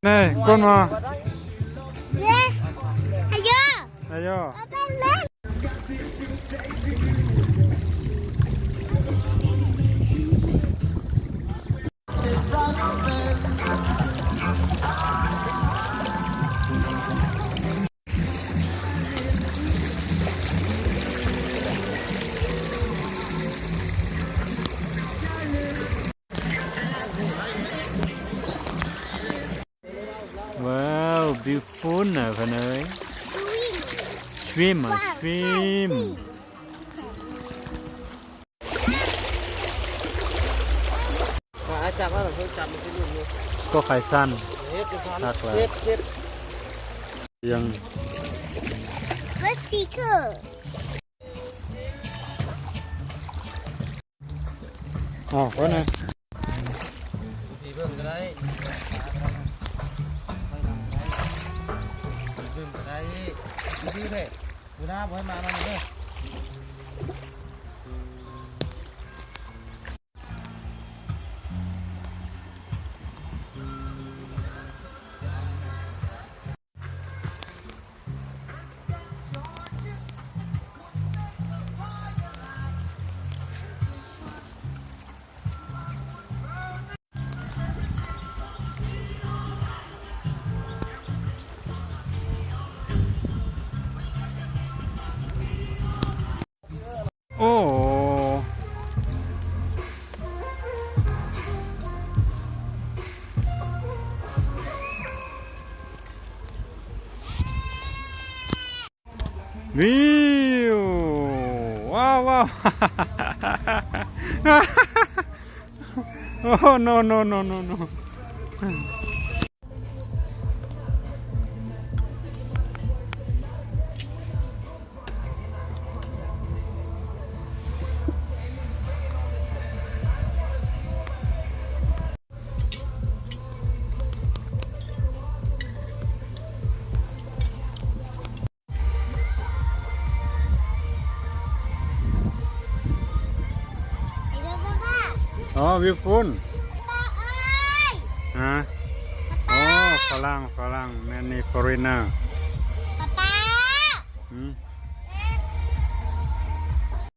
นี่ก้นมาอายุอายุว้าว beautiful นะพ่อเนย swim อ่ะ swim จับว่าเราเพิ่งจับมันจะอยู่นี่ก็ไข่สั้นทักแล้วยังก็สีคือ อ๋อก็นะผีเพิ่มก็ได้ผีเพิ่มก็ได้ดีเลยดูหน้าบ่ให้มาหน่อยเด้อโอ้วิวว้าวว้าวโอ้ no no no no no อ๋อวิวฟุนฮะอ๋อฝรั่งแมนนี่ foreigner ป๊าป๊าอืม